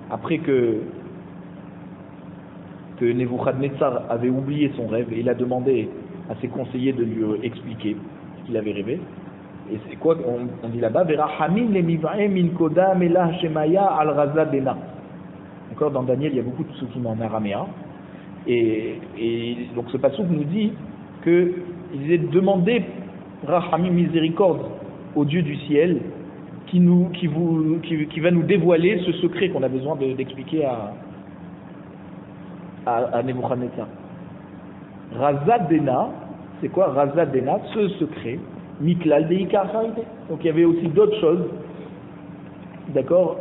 après que Nebuchadnezzar avait oublié son rêve, et il a demandé à ses conseillers de lui expliquer ce qu'il avait rêvé. Et c'est quoi on dit là-bas? Verahamin le miv'e min koda melah shemaya al raza dena. Encore dans Daniel, il y a beaucoup de psukim en araméen. Et donc ce passouk nous dit qu'ils aient demandé Rahamim, miséricorde au Dieu du ciel qui va nous dévoiler ce secret qu'on a besoin d'expliquer à Nebuchadnezzar. Razad Dena, c'est quoi Razad Dena? Ce secret, Miklal Deika Charité. Donc il y avait aussi d'autres choses, d'accord,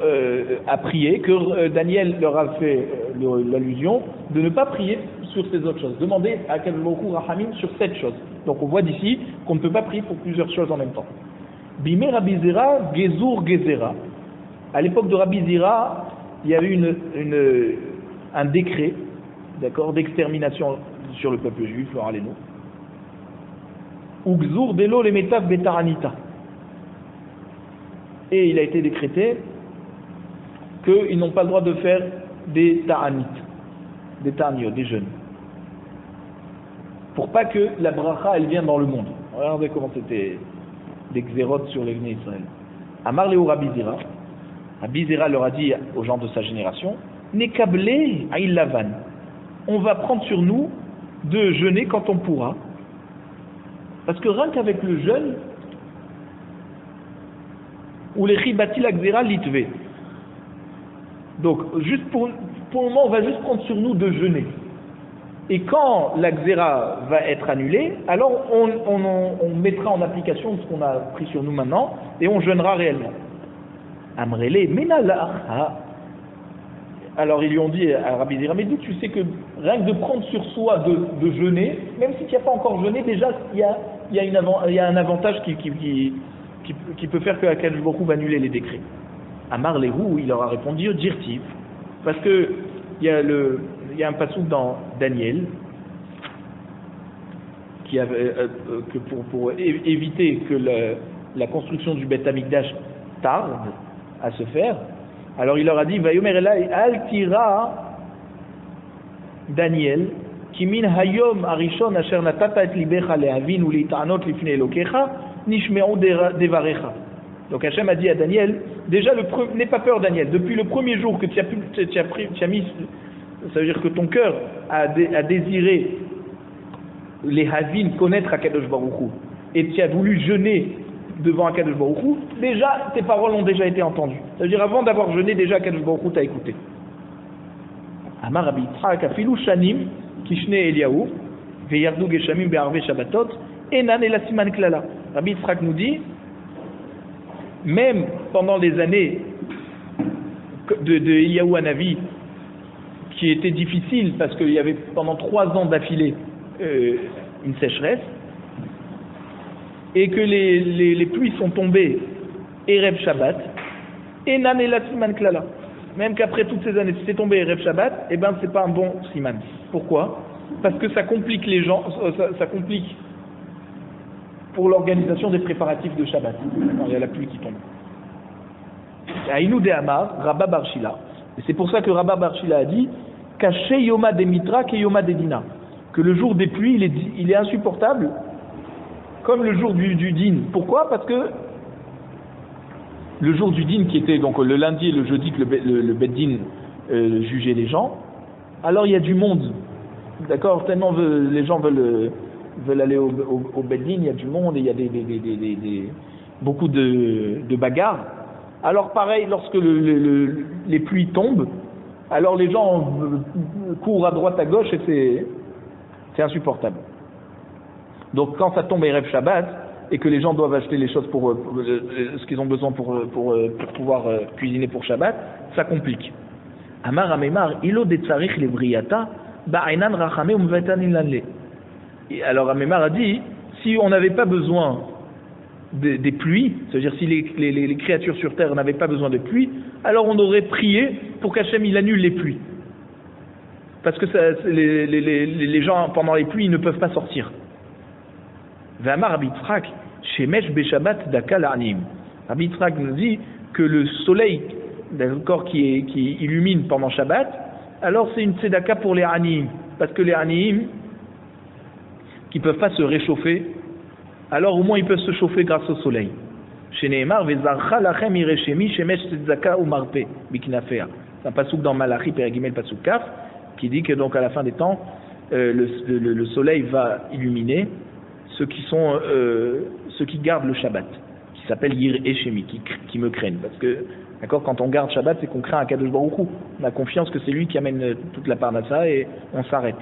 à prier, que Daniel leur a fait l'allusion de ne pas prier sur ces autres choses. Demandez à quel beaucoup Rahamim sur cette chose. Donc on voit d'ici qu'on ne peut pas prier pour plusieurs choses en même temps. Bimé Rabbi Zera, Gezur Gezera. À l'époque de Rabbi Zera, il y avait un décret, d'accord, d'extermination sur le peuple juif, le Haléno. Ugzur Delo le Metav Betaranita. Et il a été décrété qu'ils n'ont pas le droit de faire des ta'anit, des ta'aniot, des jeûnes. Pour pas que la bracha elle vienne dans le monde. Regardez comment c'était des xérotes sur les venus Israël. Amar Léo Rabbi Zera. Rabbi Zera leur a dit aux gens de sa génération, Nekablé Aïl Lavan. On va prendre sur nous de jeûner quand on pourra. Parce que rien qu'avec le jeûne, ou les chibati la xéra litvé. Donc, juste pour le moment, on va juste prendre sur nous de jeûner. Et quand la xéra va être annulée, alors on mettra en application ce qu'on a pris sur nous maintenant, et on jeûnera réellement. Amrele, menala. Alors ils lui ont dit à Rabbi Zera, mais d'où tu sais que rien que de prendre sur soi de jeûner, même si tu n'as pas encore jeûné, déjà il y a un avantage qui peut faire que Akadosh Baruch Hu va annuler les décrets. Amar Lehu, il leur a répondu, dirtif, parce que il y a un passouk dans Daniel qui avait que pour éviter que la construction du Beth Amikdash tarde à se faire. Alors il leur a dit, Vayomer Elai al tira Daniel kimin hayom arishon asher natata et libecha lehavin ou litanot lifnei elokecha nishme'u devarecha. Donc Hachem a dit à Daniel, déjà n'aie pas peur Daniel, depuis le premier jour que tu as mis, ça veut dire que ton cœur a désiré les havin, connaître Akadosh Baruch Hu, et tu as voulu jeûner devant Akadosh Baruch Hu, déjà tes paroles ont déjà été entendues. Ça veut dire avant d'avoir jeûné, déjà Akadosh Baruch Hu t'a écouté. Amar Rabbi Yitzhak afilu shanim kishne Eliyahu veyardu geshamim be'arve shabbatot enan ela siman klala. Rabbi Yitzhak nous dit, même pendant les années de Eliyahu Hanavi, qui étaient difficiles parce qu'il y avait pendant 3 ans d'affilée une sécheresse, et que les pluies sont tombées Erev Shabbat, et Nan Ela Siman Klala. Même qu'après toutes ces années, si c'est tombé Erev Shabbat, eh ben c'est pas un bon Siman. Pourquoi? Parce que ça complique les gens, ça complique pour l'organisation des préparatifs de Shabbat. Quand il y a la pluie qui tombe. Aïnou de Hamar, Rabba Barshila. Et c'est pour ça que Rabba Barshila a dit Caché Yoma de Mitra et Yoma de Dina. Que le jour des pluies, il est insupportable, comme le jour du din. Pourquoi? Parce que le jour du din, qui était donc le lundi et le jeudi que le Beddin jugeait les gens, alors il y a du monde. D'accord? Tellement les gens veulent aller au Beddin, il y a du monde et il y a beaucoup de bagarres. Alors pareil, lorsque les pluies tombent, alors les gens courent à droite à gauche et c'est insupportable. Donc quand ça tombe Erev Shabbat et que les gens doivent acheter les choses pour ce qu'ils ont besoin pour pouvoir cuisiner pour Shabbat, ça complique. Amar Amemar ilo de tzarich le briyata ba'ainan rachame umvetanin lanle. Alors Amemar a dit, si on n'avait pas besoin des pluies, c'est-à-dire si les créatures sur terre n'avaient pas besoin de pluie, alors on aurait prié pour qu'Hachem il annule les pluies. Parce que les gens pendant les pluies ils ne peuvent pas sortir. V'amar Rabbi Yitzhak Shemesh Beshabbat Daka La'anim. Rabbi Yitzhak nous dit que le soleil, d'accord, qui illumine pendant Shabbat, alors c'est une tzedaka pour les Anim, parce que les Anim, qui ne peuvent pas se réchauffer, alors au moins ils peuvent se chauffer grâce au soleil. Chez Nehemar, Vezarcha lachem ireshemi shemesh tzedaka umarpe biknafea. C'est un pasouk dans Malachi, Peragimel Pasouk Kaf, qui dit que donc à la fin des temps, le soleil va illuminer ceux qui gardent le Shabbat, qui s'appelle Yir Eshemi, qui me craignent. Parce que, d'accord, quand on garde Shabbat, c'est qu'on craint Akadosh Baruch Hu. On a confiance que c'est lui qui amène toute la parnassa et on s'arrête.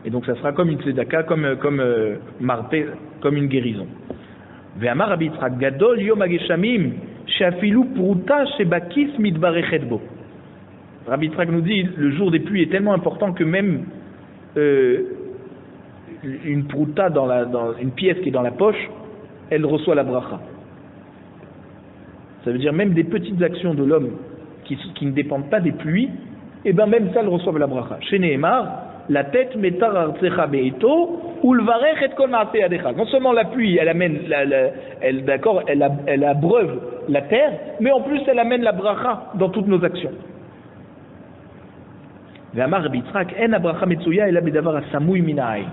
Et donc ça sera comme une tzedaka, comme marpé, comme une guérison. Ve'amar Rabbi Yitzhak gadol yom hageshamim she'afilu pruta shebakis mitbarechet bo. Rabbi Yitzhak nous dit le jour des pluies est tellement important que même une pruta dans une pièce qui est dans la poche, elle reçoit la bracha. Ça veut dire même des petites actions de l'homme qui ne dépendent pas des pluies, et bien même ça, elle reçoit la bracha. Chez Nehemar, la tête metar artsecha beito ou le varech et kol maaseh yadecha. Non seulement la pluie, elle amène, elle abreuve la terre, mais en plus elle amène la bracha dans toutes nos actions. Ve'amar Rabbi Yitzhak en abracha metzuya ela bedavar hasamui min ha'ain.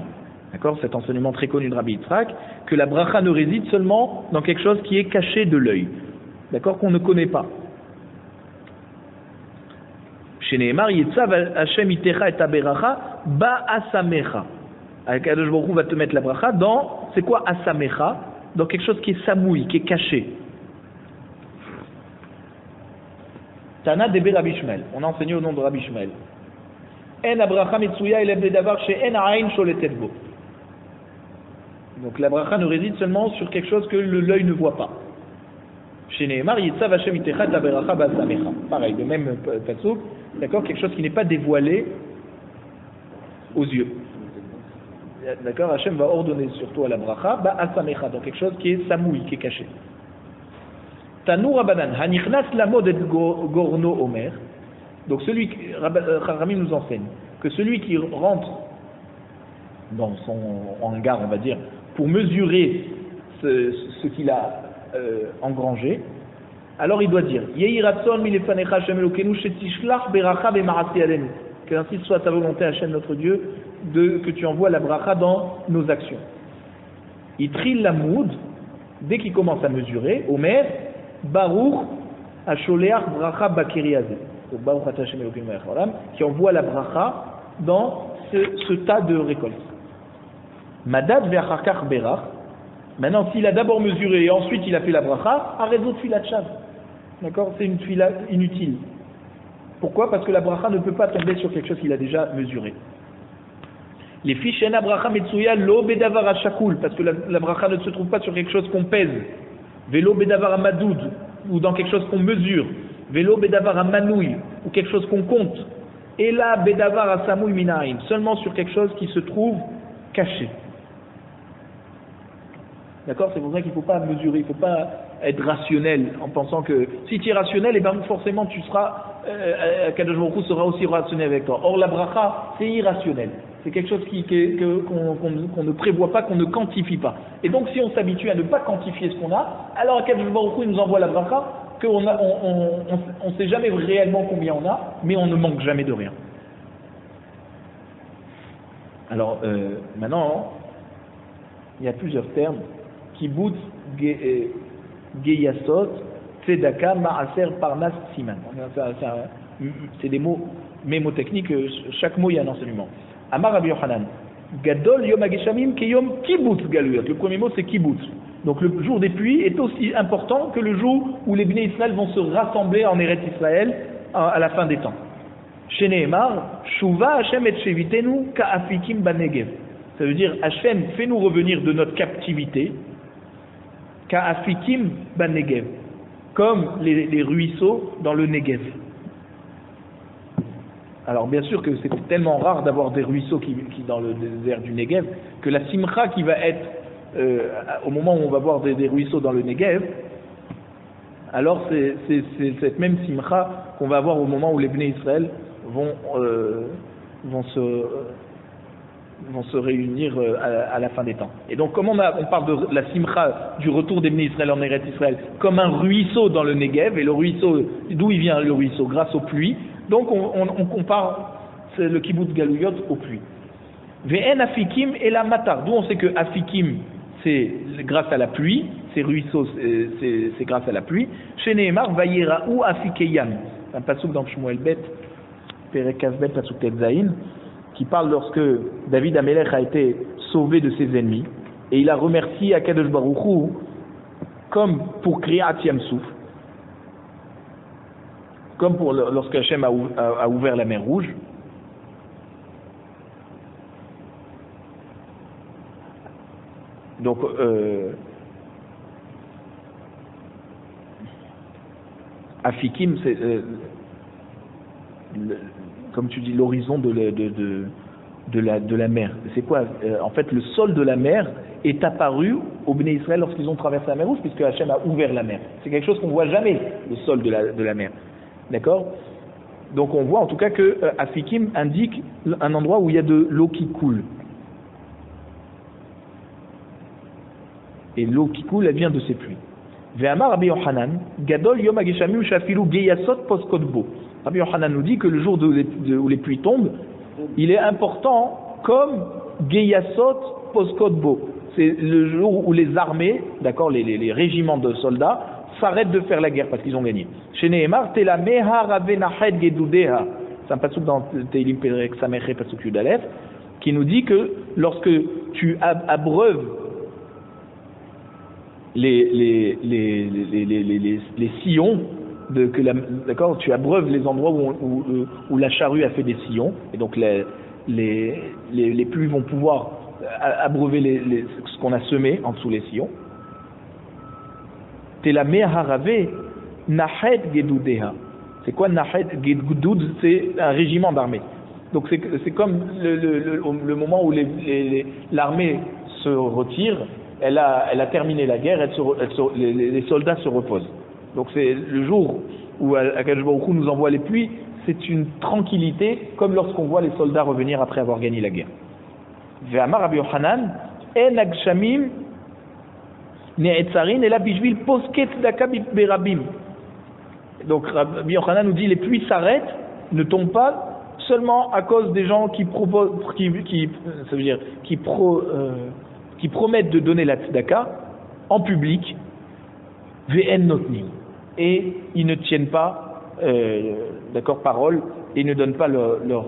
D'accord, cet enseignement très connu de Rabbi Yitzhak, que la bracha ne réside seulement dans quelque chose qui est caché de l'œil. D'accord, qu'on ne connaît pas. Chez Nehemar, Yitzav Hashem itecha et aberacha ba asamecha. Akadosh Baruch Hu va te mettre la bracha dans, c'est quoi asamecha? Dans quelque chose qui est samoui, qui est caché. Tana debe Rabbi Shmuel. On a enseigné au nom de Rabbi Shmuel. En abracha metzuya eleb ledavar she'en ha'ain sholetet bo. Donc la bracha ne réside seulement sur quelque chose que l'œil ne voit pas. Chez Nehemar, Yitzav Hashem itecha et aberacha ba asamecha. Pareil, le même pasuk. D'accord, quelque chose qui n'est pas dévoilé aux yeux. D'accord, Hachem va ordonner surtout à la bracha, ba asamecha, donc quelque chose qui est samoui, qui est caché. Tanou Rabbanan, hanichnas lamod et gorno omer. Donc celui qui, Rami nous enseigne que celui qui rentre dans son hangar, on va dire, pour mesurer ce qu'il a engrangé, alors il doit dire Yehi ratson milefanecha Hashem Elokeinu shetishlach beracha b'maaseh yadenu. Que ainsi soit ta volonté, Hashem notre Dieu, que tu envoies la bracha dans nos actions. Itril lamoud, dès qu'il commence à mesurer, Omer, Baruch Hasholeach bracha bakiriazé. Donc Baruch ata Hashem Elokeinu melech haolam, qui envoie la bracha dans ce tas de récoltes. Madad ve'achar berach. Maintenant, s'il a d'abord mesuré et ensuite il a fait la bracha, arrête de filat chav. D'accord, c'est une fila inutile. Pourquoi? Parce que la bracha ne peut pas tomber sur quelque chose qu'il a déjà mesuré. Les fiches en bracha metsuya lo bedavar ashakul, parce que la bracha ne se trouve pas sur quelque chose qu'on pèse. Velo bedavar amadoud, ou dans quelque chose qu'on mesure. Velo bedavar amanouy, ou quelque chose qu'on compte. Et là bedavar asamouy minaim, seulement sur quelque chose qui se trouve caché. D'accord, c'est pour ça qu'il ne faut pas mesurer, il ne faut pas être rationnel en pensant que si tu es rationnel, et bien forcément tu seras, Kadosh Baruch Hu sera aussi rationnel avec toi. Or la bracha, c'est irrationnel. C'est quelque chose qu'on ne prévoit pas, qu'on ne quantifie pas. Et donc si on s'habitue à ne pas quantifier ce qu'on a, alors Kadosh Baruch Hu nous envoie la bracha, qu'on ne sait jamais réellement combien on a, mais on ne manque jamais de rien. Alors maintenant, il y a plusieurs termes. Kibbutz, Geyasot, Tzedaka, Maaser, Parnas, Siman. C'est des mots mémotechniques, chaque mot il y a un enseignement. Amar Rabbi Yochanan, Gadol Yom Hageshamim Keyom Kibbutz Galuyot. Le premier mot c'est Kibbutz. Donc le jour des pluies est aussi important que le jour où les Bnei Israël vont se rassembler en Eretz Israël à la fin des temps. Chez Nehemar, Shuva Hashem et Shevitenu Ka'afikim Banegev. Ça veut dire Hashem, fais-nous revenir de notre captivité. Ka'afikim ban Negev, comme les ruisseaux dans le Negev. Alors bien sûr que c'est tellement rare d'avoir des ruisseaux qui dans le désert du Negev, que la simcha qui va être au moment où on va voir des ruisseaux dans le Negev, alors c'est cette même simcha qu'on va avoir au moment où les Bnei Israël vont vont se réunir à la fin des temps. Et donc, comme on parle de la simcha, du retour des Bnei Israël en Eretz Israël, comme un ruisseau dans le Negev, et le ruisseau, d'où il vient le ruisseau? Grâce aux pluies. Donc, on compare le kibbutz Galouyot aux pluies. Ve'en afikim et la matar. D'où on sait que afikim, c'est grâce à la pluie, ces ruisseaux, c'est grâce à la pluie. Chez Nehemar, vayeraou afikeyam. C'est un passouk dans Shmuel Bet, Perek Kavbet, passouk Tetzaïn, qui parle lorsque David Amelech a été sauvé de ses ennemis, et il a remercié Akadosh Baruch Hu, comme pour Kriyat Yamsouf, comme pour lorsque Hachem a ouvert la mer Rouge. Donc, Afikim, c'est comme tu dis, l'horizon de la mer. C'est quoi? En fait, le sol de la mer est apparu aux Bnei Israël lorsqu'ils ont traversé la mer Rouge, puisque Hachem a ouvert la mer. C'est quelque chose qu'on ne voit jamais, le sol de la mer. D'accord? Donc on voit en tout cas que Afikim indique un endroit où il y a de l'eau qui coule. Et l'eau qui coule, elle vient de ces pluies. Ve'amar Rabbi Yochanan, Gadol Yom HaGeshamim Shafilu Geyasot Poskodbo. Rabbi Yochanan nous dit que le jour où les pluies tombent, il est important comme Geyasot Poskodbo. C'est le jour où les armées, d'accord, les régiments de soldats, s'arrêtent de faire la guerre parce qu'ils ont gagné. Chez Nehemar, Telameha Ravenached Gedudeha. C'est un passouk dans Teilim Perek Sameche passouk Yudalef, qui nous dit que lorsque tu abreuves les sillons, d'accord, tu abreuves les endroits où la charrue a fait des sillons, et donc les pluies vont pouvoir abreuver ce qu'on a semé en dessous les sillons. Telameh harave nahed gedudeha. C'est quoi nahed gedud? C'est un régiment d'armée. Donc c'est comme le moment où l'armée se retire. Elle a terminé la guerre, les soldats se reposent. Donc c'est le jour où Akadosh Baruch Hu nous envoie les pluies, c'est une tranquillité, comme lorsqu'on voit les soldats revenir après avoir gagné la guerre. Ve'amar Rabbi Yochanan, en agshamim ne'etzarin ela bishvil posket daka berabim. Donc Rabbi Yochanan nous dit les pluies s'arrêtent, ne tombent pas seulement à cause des gens qui promettent de donner la tzedaka en public, ve'en notnim, et ils ne tiennent pas d'accord, parole, et ils ne donnent pas leur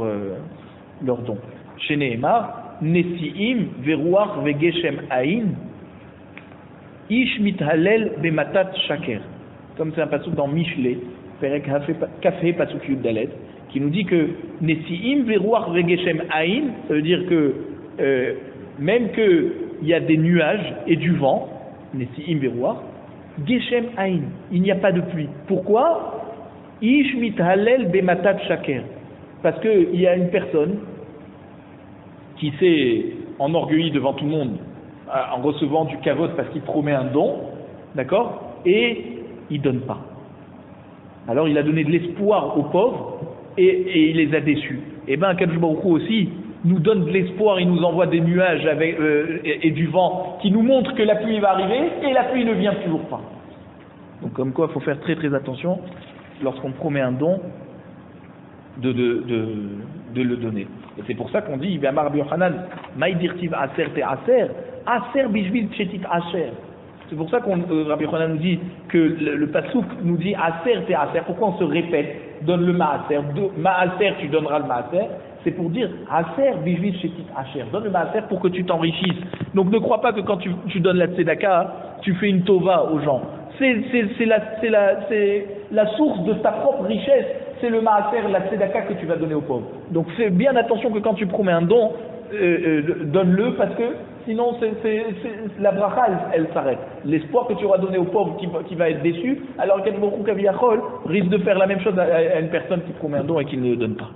don. Chez Nehemar, Nesi'im veruach vegeshem aïn, ish mithalel bematat shaker. Comme c'est un passouk dans Mishlé, Perek Kafé passouk Yud Dalet, qui nous dit que Nesi'im veruach vegeshem aïn, ça veut dire que même que il y a des nuages et du vent, Nesi'im veruach, Geshem Aïn, il n'y a pas de pluie. Pourquoi? Ish mithalel bematat shaker. Parce qu'il y a une personne qui s'est enorgueilli devant tout le monde en recevant du kavod parce qu'il promet un don, d'accord, et il donne pas. Alors il a donné de l'espoir aux pauvres et il les a déçus. Et bien Akadosh Baruch Hu aussi nous donne de l'espoir, il nous envoie des nuages et du vent qui nous montrent que la pluie va arriver et la pluie ne vient toujours pas. Donc comme quoi il faut faire très très attention lorsqu'on promet un don de le donner. Et c'est pour ça qu'on dit Ve'amar Rabbi Yochanan Maïdirtiv Aser te Aser Aser bishvil tchetit Asher. C'est pour ça qu'on Rabbi Yochanan nous dit que le passouk nous dit Aser te Aser. Pourquoi on se répète? Donne le Maaser, Maaser tu donneras le Maaser. C'est pour dire Aser bishvil tchetit Asher. Donne le Maaser pour que tu t'enrichisses. Donc ne crois pas que quand tu donnes la tzedaka, tu fais une tova aux gens. C'est la source de ta propre richesse. C'est le maaser, la tzedaka que tu vas donner aux pauvres. Donc fais bien attention que quand tu promets un don, donne-le parce que sinon la bracha elle s'arrête. L'espoir que tu auras donné aux pauvres qui va être déçu, alors qu'Akadosh Baruch Hu risque de faire la même chose à une personne qui promet un don et qui ne le donne pas.